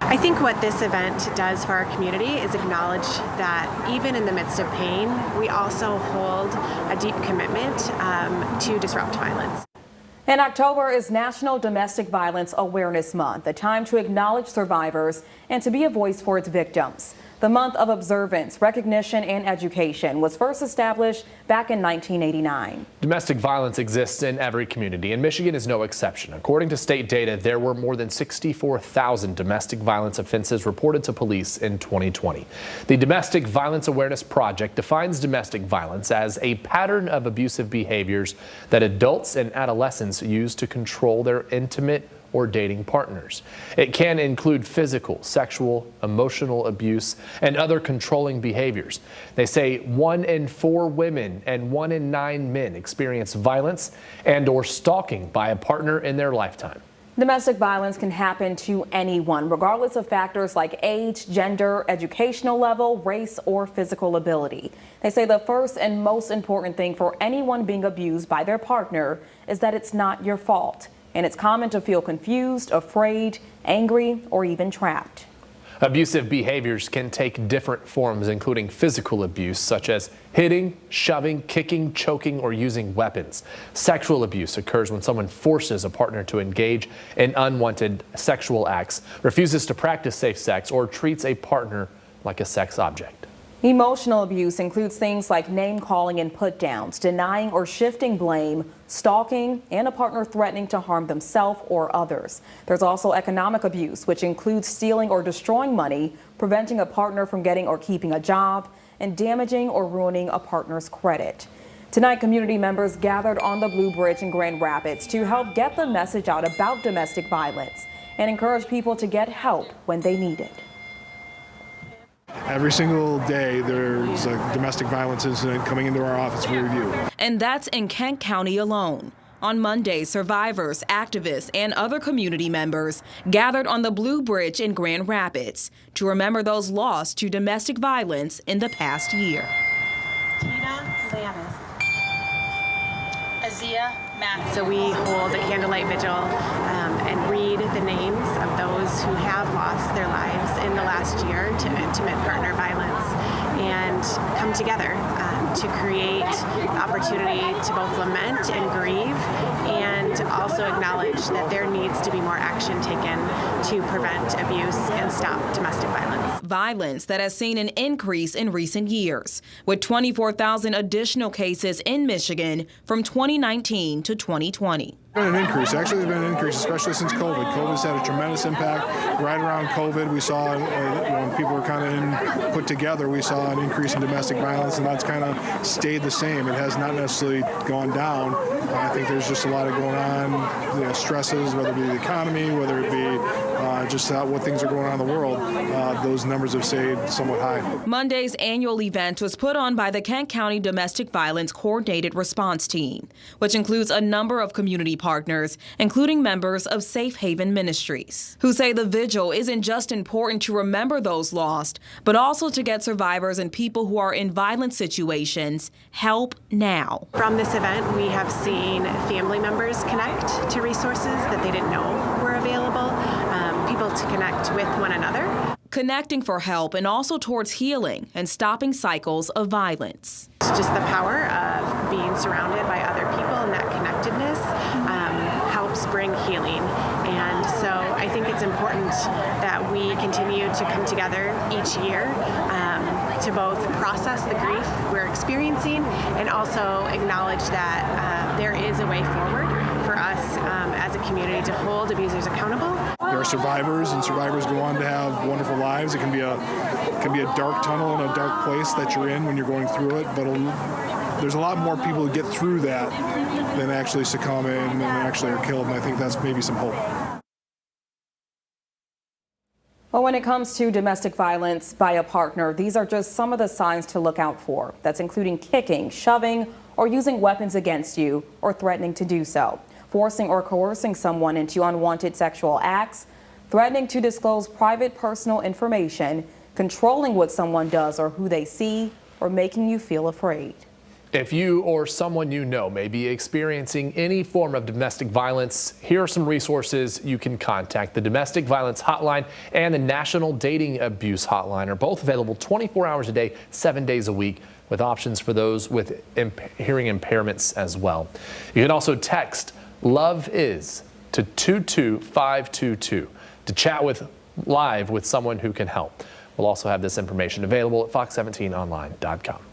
I think what this event does for our community is acknowledge that even in the midst of pain, we also hold a deep commitment to disrupt violence. And October is National Domestic Violence Awareness Month, a time to acknowledge survivors and to be a voice for its victims. The month of observance, recognition, and education was first established back in 1989. Domestic violence exists in every community, and Michigan is no exception. According to state data, there were more than 64,000 domestic violence offenses reported to police in 2020. The Domestic Violence Awareness Project defines domestic violence as a pattern of abusive behaviors that adults and adolescents use to control their intimate or dating partners. It can include physical, sexual, emotional abuse, and other controlling behaviors. They say 1 in 4 women and 1 in 9 men experience violence and/or stalking by a partner in their lifetime. Domestic violence can happen to anyone, regardless of factors like age, gender, educational level, race, or physical ability. They say the first and most important thing for anyone being abused by their partner is that it's not your fault. And it's common to feel confused, afraid, angry, or even trapped. Abusive behaviors can take different forms, including physical abuse, such as hitting, shoving, kicking, choking, or using weapons. Sexual abuse occurs when someone forces a partner to engage in unwanted sexual acts, refuses to practice safe sex, or treats a partner like a sex object. Emotional abuse includes things like name-calling and put-downs, denying or shifting blame, stalking, and a partner threatening to harm themselves or others. There's also economic abuse, which includes stealing or destroying money, preventing a partner from getting or keeping a job, and damaging or ruining a partner's credit. Tonight, community members gathered on the Blue Bridge in Grand Rapids to help get the message out about domestic violence and encourage people to get help when they need it. Every single day there's a domestic violence incident coming into our office for review. And that's in Kent County alone. On Monday, survivors, activists, and other community members gathered on the Blue Bridge in Grand Rapids to remember those lost to domestic violence in the past year. Tina Lannis. Azia Matt. So we hold a candlelight vigil and read the names of those who have lost their lives in the last year to intimate partner violence and come together to create the opportunity to both lament and grieve and also acknowledge that there needs to be more action taken to prevent abuse and stop domestic violence. Violence that has seen an increase in recent years, with 24,000 additional cases in Michigan from 2019 to 2020. There's been an increase. Actually, there's been an increase, especially since COVID. COVID's had a tremendous impact. Right around COVID, we saw when people were kind of put together, we saw an increase in domestic violence, and that's kind of stayed the same. It has not necessarily gone down. I think there's just a lot of going on, stresses, whether it be the economy, whether it be just what things are going on in the world. Those numbers have stayed somewhat high. Monday's annual event was put on by the Kent County Domestic Violence Coordinated Response Team, which includes a number of community partners, including members of Safe Haven Ministries, who say the vigil isn't just important to remember those lost, but also to get survivors and people who are in violent situations help now. From this event, we have seen family members connect to resources that they didn't know were available, people to connect with one another. Connecting for help and also towards healing and stopping cycles of violence. It's just the power of being surrounded by other people, and that connectedness helps bring healing. And so I think it's important that we continue to come together each year to both process the grief we're experiencing and also acknowledge that there is a way forward for us as a community to hold abusers accountable. There are survivors, and survivors go on to have wonderful lives. It can be a dark tunnel and a dark place that you're in when you're going through it, but there's a lot more people who get through that than actually succumb and actually are killed, and I think that's maybe some hope. Well, when it comes to domestic violence by a partner, these are just some of the signs to look out for. That's including kicking, shoving, or using weapons against you, or threatening to do so, forcing or coercing someone into unwanted sexual acts, threatening to disclose private personal information, controlling what someone does or who they see, or making you feel afraid. If you or someone you know may be experiencing any form of domestic violence, here are some resources you can contact. The Domestic Violence Hotline and the National Dating Abuse Hotline are both available 24 hours a day, 7 days a week, with options for those with hearing impairments as well. You can also text "Love Is" to 22522 to chat live with someone who can help. We'll also have this information available at fox17online.com.